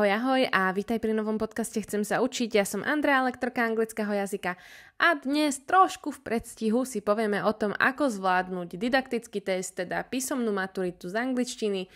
Ahoj, ahoj a vítaj pri novom podcaste Chcem sa učiť. Ja som Andrea, lektorka anglického jazyka a dnes trošku v predstihu si povieme o tom, ako zvládnuť didaktický test, teda písomnú maturitu z angličtiny.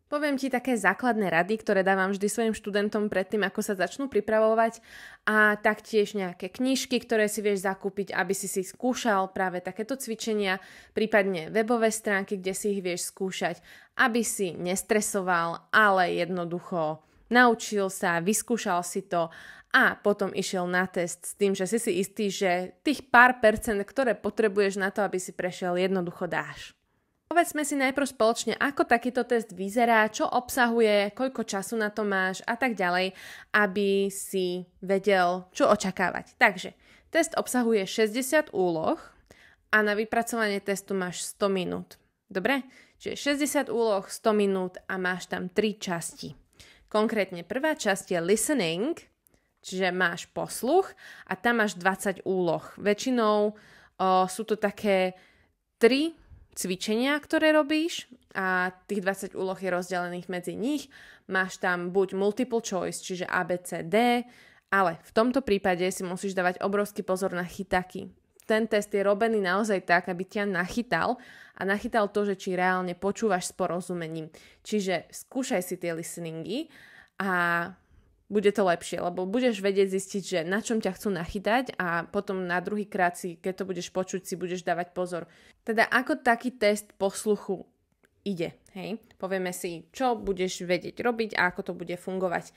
Poviem ti také základné rady, ktoré dávam vždy svojim študentom predtým, ako sa začnú pripravovať, a taktiež nejaké knižky, ktoré si vieš zakúpiť, aby si skúšal práve takéto cvičenia, prípadne webové stránky, kde si ich vieš skúšať, aby si nestresoval, ale jednoducho naučil sa, vyskúšal si to a potom išiel na test s tým, že si istý, že tých pár percent, ktoré potrebuješ na to, aby si prešiel, jednoducho dáš. Povedzme si najprv spoločne, ako takýto test vyzerá, čo obsahuje, koľko času na to máš a tak ďalej, aby si vedel, čo očakávať. Takže, test obsahuje 60 úloh a na vypracovanie testu máš 100 minút. Dobre? Čiže 60 úloh, 100 minút a máš tam 3 časti. Konkrétne prvá časť je listening, čiže máš posluch a tam máš 20 úloh. Väčšinou sú to také 3 cvičenia, ktoré robíš a tých 20 úloh je rozdelených medzi nich. Máš tam buď multiple choice, čiže A, B, C, D, ale v tomto prípade si musíš dávať obrovský pozor na chytaky. Ten test je robený naozaj tak, aby ťa nachytal a nachytal to, že či reálne počúvaš s porozumením. Čiže skúšaj si tie listeningy a bude to lepšie, lebo budeš vedieť zistiť, že na čom ťa chcú nachytať a potom na druhý krát si, keď to budeš počuť, si budeš dávať pozor. Teda ako taký test posluchu ide, hej? Povieme si, čo budeš vedieť robiť a ako to bude fungovať.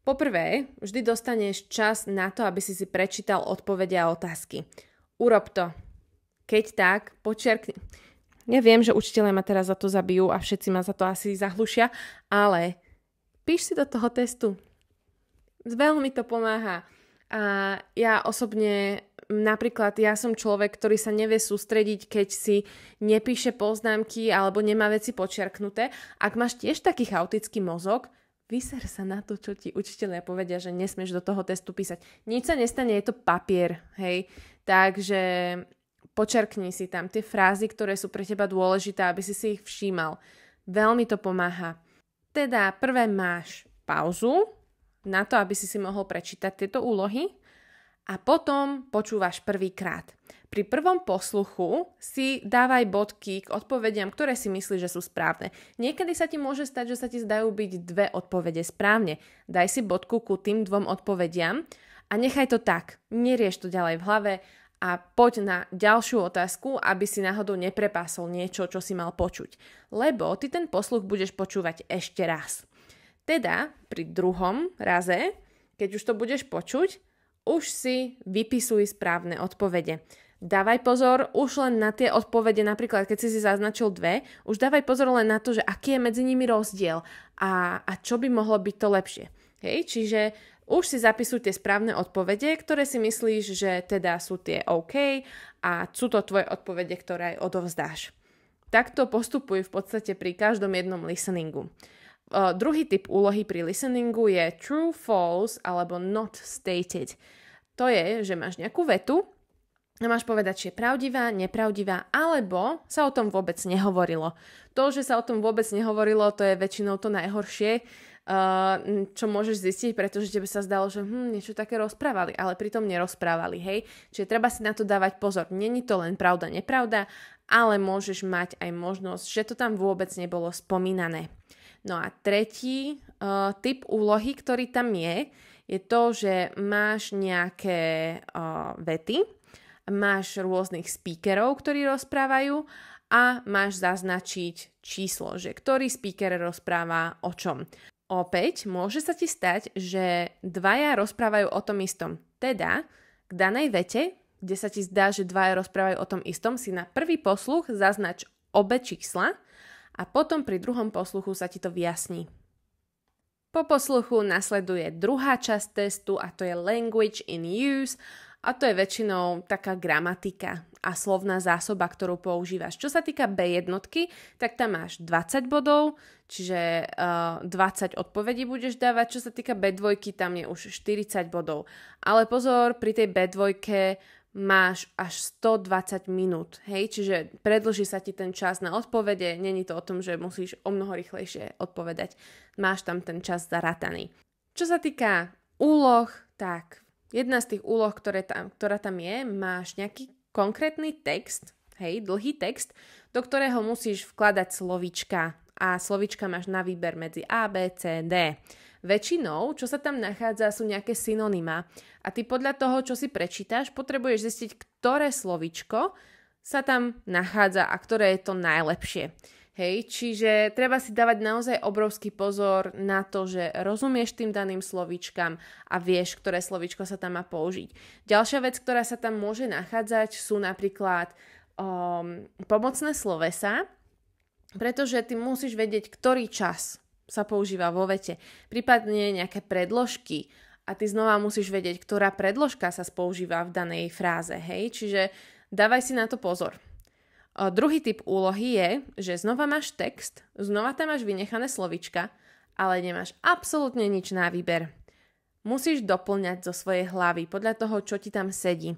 Poprvé, vždy dostaneš čas na to, aby si prečítal odpovede a otázky. Urob to. Keď tak, počiarkni. Ja viem, že učitelia ma teraz za to zabijú a všetci ma za to asi zahlušia, ale píš si do toho testu. Veľmi to pomáha. A ja osobne, napríklad, ja som človek, ktorý sa nevie sústrediť, keď si nepíše poznámky alebo nemá veci počiarknuté. Ak máš tiež taký chaotický mozog, vyser sa na to, čo ti učitelia povedia, že nesmieš do toho testu písať. Nič sa nestane, je to papier, hej. Takže počiarkni si tam tie frázy, ktoré sú pre teba dôležité, aby si ich všímal. Veľmi to pomáha. Teda prvé máš pauzu na to, aby si mohol prečítať tieto úlohy a potom počúvaš prvýkrát. Pri prvom posluchu si dávaj bodky k odpovediam, ktoré si myslíš, že sú správne. Niekedy sa ti môže stať, že sa ti zdajú byť 2 odpovede správne. Daj si bodku ku tým 2 odpovediam a nechaj to tak. Nerieš to ďalej v hlave a poď na ďalšiu otázku, aby si náhodou neprepásol niečo, čo si mal počuť. Lebo ty ten posluch budeš počúvať ešte raz. Teda pri druhom raze, keď už to budeš počuť, už si vypisuj správne odpovede. Dávaj pozor už len na tie odpovede, napríklad keď si zaznačil 2, už dávaj pozor len na to, že aký je medzi nimi rozdiel a čo by mohlo byť to lepšie. Hej? Čiže už si zapisuj tie správne odpovede, ktoré si myslíš, že teda sú tie OK a sú to tvoje odpovede, ktoré aj odovzdáš. Takto postupuj v podstate pri každom jednom listeningu. Druhý typ úlohy pri listeningu je true, false alebo not stated. To je, že máš nejakú vetu a máš povedať, či je pravdivá, nepravdivá, alebo sa o tom vôbec nehovorilo. To, že sa o tom vôbec nehovorilo, to je väčšinou to najhoršie, čo môžeš zistiť, pretože tebe sa zdalo, že niečo také rozprávali, ale pritom nerozprávali, hej. Čiže treba si na to dávať pozor. Není to len pravda, nepravda, ale môžeš mať aj možnosť, že to tam vôbec nebolo spomínané. No a tretí typ úlohy, ktorý tam je to, že máš nejaké vety, máš rôznych speakerov, ktorí rozprávajú a máš zaznačiť číslo, že ktorý speaker rozpráva o čom. Opäť môže sa ti stať, že 2 rozprávajú o tom istom. Teda k danej vete, kde sa ti zdá, že 2 rozprávajú o tom istom, si na prvý posluch zaznač obe čísla a potom pri druhom posluchu sa ti to vyjasní. Po posluchu nasleduje druhá časť testu a to je language in use a to je väčšinou taká gramatika a slovná zásoba, ktorú používaš. Čo sa týka B1, tak tam máš 20 bodov, čiže 20 odpovedí budeš dávať. Čo sa týka B2, tam je už 40 bodov. Ale pozor, pri tej B2 máš až 120 minút, hej, čiže predĺží sa ti ten čas na odpovede, není to o tom, že musíš o mnoho rýchlejšie odpovedať, máš tam ten čas zarataný. Čo sa týka úloh, tak jedna z tých úloh, ktorá tam je, máš nejaký konkrétny text, dlhý text, do ktorého musíš vkladať slovíčka a slovíčka máš na výber medzi A, B, C, D. Väčšinou, čo sa tam nachádza, sú nejaké synonymá a ty podľa toho, čo si prečítaš, potrebuješ zistiť, ktoré slovíčko sa tam nachádza a ktoré je to najlepšie. Čiže treba si dávať naozaj obrovský pozor na to, že rozumieš tým daným slovíčkam a vieš, ktoré slovíčko sa tam má použiť. Ďalšia vec, ktorá sa tam môže nachádzať, sú napríklad pomocné slovesá, pretože ty musíš vedieť, ktorý čas sa používa vo vete. Prípadne nejaké predložky a ty znova musíš vedieť, ktorá predložka sa používa v danej fráze. Čiže dávaj si na to pozor. Druhý typ úlohy je, že znova máš text, znova tam máš vynechané slovíčka, ale nemáš absolútne nič na výber. Musíš doplňať zo svojej hlavy podľa toho, čo ti tam sedí.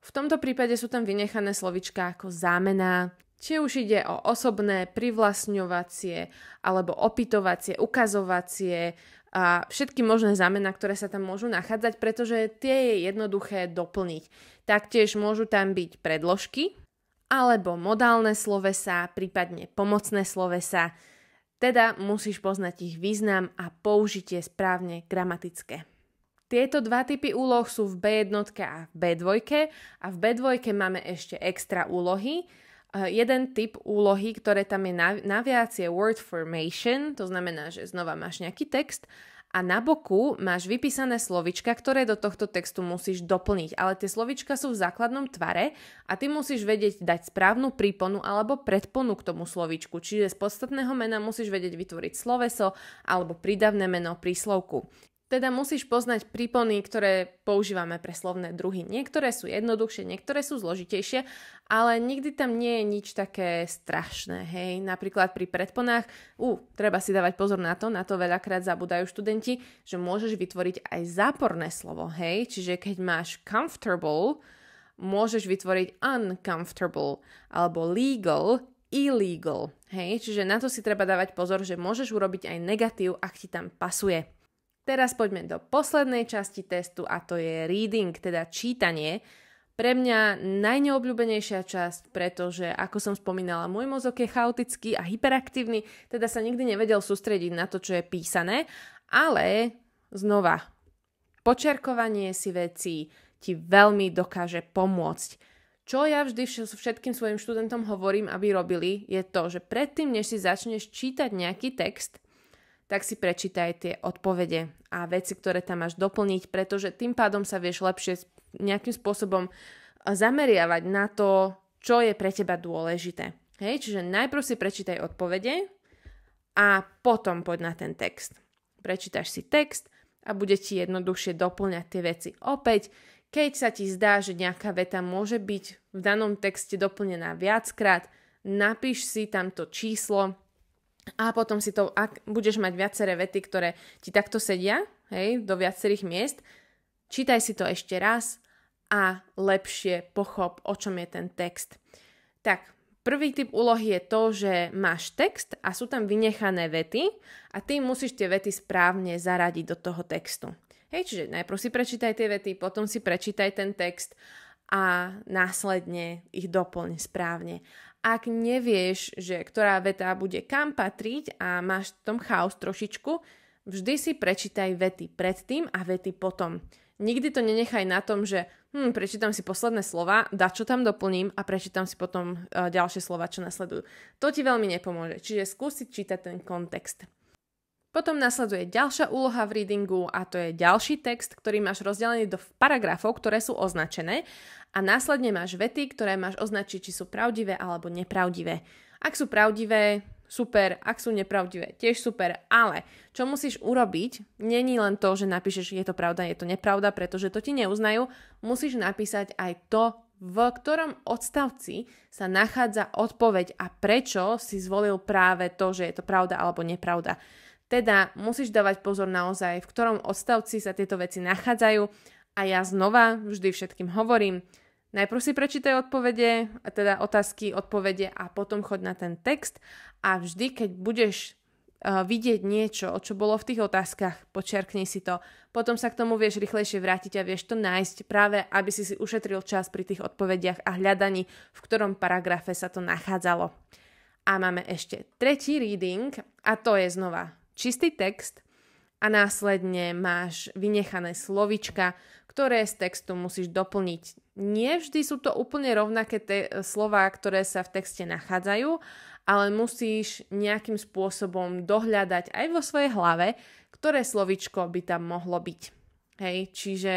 V tomto prípade sú tam vynechané slovíčka ako zámena, či už ide o osobné, privlastňovacie, alebo opytovacie, ukazovacie a všetky možné zámená, ktoré sa tam môžu nachádzať, pretože tie je jednoduché doplniť. Taktiež môžu tam byť predložky, alebo modálne slovesá, prípadne pomocné slovesá. Teda musíš poznať ich význam a použitie správne gramatické. Tieto dva typy úloh sú v B1 a v B2 a v B2 máme ešte extra úlohy. Jeden typ úlohy, ktoré tam je naviac, je word formation, to znamená, že znova máš nejaký text a na boku máš vypísané slovička, ktoré do tohto textu musíš doplniť. Ale tie slovička sú v základnom tvare a ty musíš vedieť dať správnu príponu alebo predponu k tomu slovičku. Čiže z podstatného mena musíš vedieť vytvoriť sloveso alebo prídavné meno príslovku. Teda musíš poznať prípony, ktoré používame pre slovné druhy. Niektoré sú jednoduchšie, niektoré sú zložitejšie, ale nikdy tam nie je nič také strašné. Napríklad pri predponách, treba si dávať pozor na to veľakrát zabúdajú študenti, že môžeš vytvoriť aj záporné slovo. Čiže keď máš comfortable, môžeš vytvoriť uncomfortable, alebo legal, illegal. Čiže na to si treba dávať pozor, že môžeš urobiť aj negatív, ak ti tam pasuje. Teraz poďme do poslednej časti testu a to je reading, teda čítanie. Pre mňa najneobľúbenejšia časť, pretože, ako som spomínala, môj mozog je chaotický a hyperaktívny, teda sa nikdy nevedel sústrediť na to, čo je písané, ale znova, počiarkovanie si vecí ti veľmi dokáže pomôcť. Čo ja vždy všetkým svojim študentom hovorím, aby robili, je to, že predtým, než si začneš čítať nejaký text, tak si prečítaj tie odpovede a veci, ktoré tam máš doplniť, pretože tým pádom sa vieš lepšie nejakým spôsobom zameriavať na to, čo je pre teba dôležité. Čiže najprv si prečítaj odpovede a potom poď na ten text. Prečítaš si text a bude ti jednoduchšie doplňať tie veci. Opäť, keď sa ti zdá, že nejaká veta môže byť v danom texte doplnená viackrát, napíš si tamto číslo a potom si to, ak budeš mať viaceré vety, ktoré ti takto sedia, do viacerých miest, čítaj si to ešte raz a lepšie pochop, o čom je ten text. Tak, prvý typ úlohy je to, že máš text a sú tam vynechané vety a ty musíš tie vety správne zaradiť do toho textu. Čiže najprv si prečítaj tie vety, potom si prečítaj ten text a následne ich doplň správne. Ak nevieš, že ktorá veta bude kam patriť a máš v tom chaos trošičku, vždy si prečítaj vety predtým a vety potom. Nikdy to nenechaj na tom, že prečítam si posledné slova, čo tam doplním a prečítam si potom ďalšie slova, čo nasledujú. To ti veľmi nepomôže, čiže skúsiť čítať ten kontext. Potom nasleduje ďalšia úloha v readingu a to je ďalší text, ktorý máš rozdelený do paragrafov, ktoré sú označené a následne máš vety, ktoré máš označiť, či sú pravdivé alebo nepravdivé. Ak sú pravdivé, super, ak sú nepravdivé, tiež super, ale čo musíš urobiť, není len to, že napíšeš, je to pravda, je to nepravda, pretože to ti neuznajú, musíš napísať aj to, v ktorom odstavci sa nachádza odpoveď a prečo si zvolil práve to, že je to pravda alebo nepravda. Teda musíš dávať pozor naozaj, v ktorom odstavci sa tieto veci nachádzajú a ja znova vždy všetkým hovorím, najprv si prečítaj odpovede, teda otázky, odpovede a potom choď na ten text a vždy, keď budeš vidieť niečo, čo bolo v tých otázkach, počiarkni si to. Potom sa k tomu vieš rýchlejšie vrátiť a vieš to nájsť, práve aby si ušetril čas pri tých odpovediach a hľadaní, v ktorom paragrafe sa to nachádzalo. A máme ešte tretí reading a to je znova čistý text a následne máš vynechané slovíčka, ktoré z textu musíš doplniť. Nie vždy sú to úplne rovnaké slová, ktoré sa v texte nachádzajú, ale musíš nejakým spôsobom dohľadať aj vo svojej hlave, ktoré slovíčko by tam mohlo byť. Hej, čiže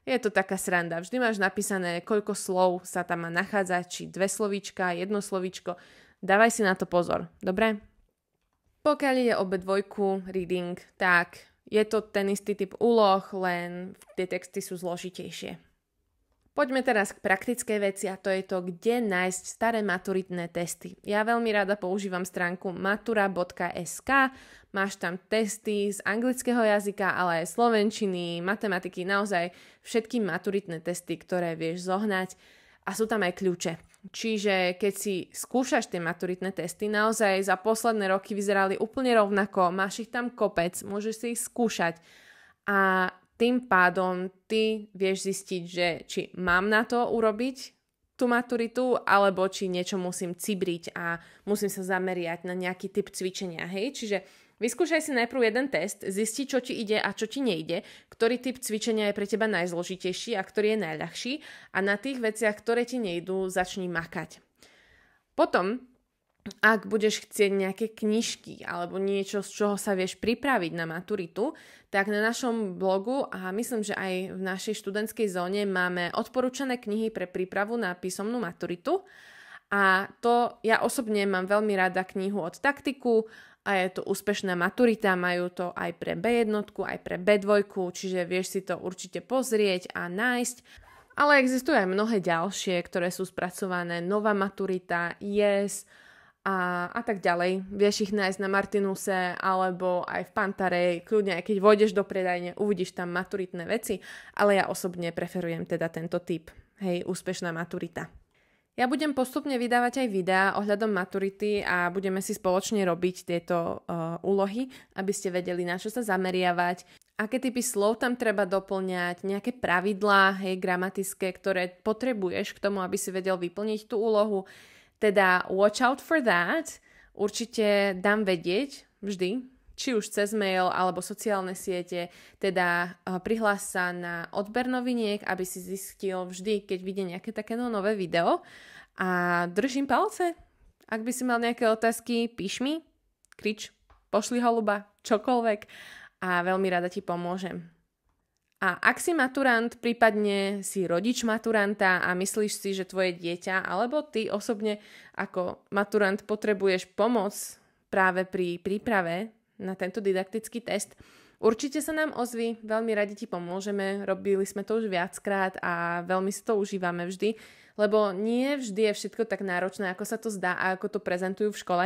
je to taká sranda. Vždy máš napísané, koľko slov sa tam má nachádzať, či 2 slovíčka, 1 slovíčko. Dávaj si na to pozor, dobre? Pokiaľ ide o B2 reading, tak je to ten istý typ úloh, len tie texty sú zložitejšie. Poďme teraz k praktickej veci a to je to, kde nájsť staré maturitné testy. Ja veľmi rada používam stránku matura.sk, máš tam testy z anglického jazyka, ale aj slovenčiny, matematiky, naozaj všetky maturitné testy, ktoré vieš zohnať a sú tam aj kľúče. Čiže keď si skúšaš tie maturitné testy, naozaj za posledné roky vyzerali úplne rovnako, máš ich tam kopec, môžeš si ich skúšať a tým pádom ty vieš zistiť, že či mám na to urobiť tú maturitu, alebo či niečo musím cibriť a musím sa zameriať na nejaký typ cvičenia. Hej? Čiže vyskúšaj si najprv jeden test, zisti, čo ti ide a čo ti nejde, ktorý typ cvičenia je pre teba najzložitejší a ktorý je najľahší a na tých veciach, ktoré ti nejdú, začni makať. Potom, ak budeš chcieť nejaké knižky alebo niečo, z čoho sa vieš pripraviť na maturitu, tak na našom blogu a myslím, že aj v našej študentskej zóne máme odporúčané knihy pre prípravu na písomnú maturitu a to ja osobne mám veľmi rada knihu od Taktiku a je to úspešná maturita, majú to aj pre B1, aj pre B2, čiže vieš si to určite pozrieť a nájsť. Ale existujú aj mnohé ďalšie, ktoré sú spracované, Nová maturita, Yes, a tak ďalej. Vieš ich nájsť na Martinuse alebo aj v Pantarej, kľudne aj keď vojdeš do predajne, uvidíš tam maturitné veci, ale ja osobne preferujem teda tento typ. Hej, úspešná maturita. Ja budem postupne vydávať aj videá ohľadom maturity a budeme si spoločne robiť tieto úlohy, aby ste vedeli, na čo sa zameriavať, aké typy slov tam treba doplňať, nejaké pravidlá, hej, gramatické, ktoré potrebuješ k tomu, aby si vedel vyplniť tú úlohu. Teda watch out for that, určite dám vedieť vždy, či už cez mail alebo sociálne siete, teda prihlás sa na odber noviniek, aby si zistil vždy, keď vidie nejaké takéto nové video a držím palce. Ak by si mal nejaké otázky, píš mi, krič, pošli holuba, čokoľvek a veľmi rada ti pomôžem. A ak si maturant, prípadne si rodič maturanta a myslíš si, že tvoje dieťa alebo ty osobne ako maturant potrebuješ pomoc práve pri príprave na tento didaktický test, určite sa nám ozvi, veľmi radi ti pomôžeme, robili sme to už viackrát a veľmi si to užívame vždy, lebo nie vždy je všetko tak náročné, ako sa to zdá a ako to prezentujú v škole.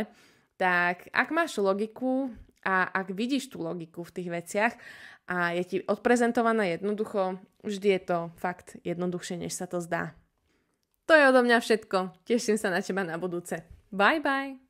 Tak ak máš logiku a ak vidíš tú logiku v tých veciach a je ti odprezentovaná jednoducho, vždy je to fakt jednoduchšie, než sa to zdá. To je odo mňa všetko. Teším sa na teba na budúce. Bye bye!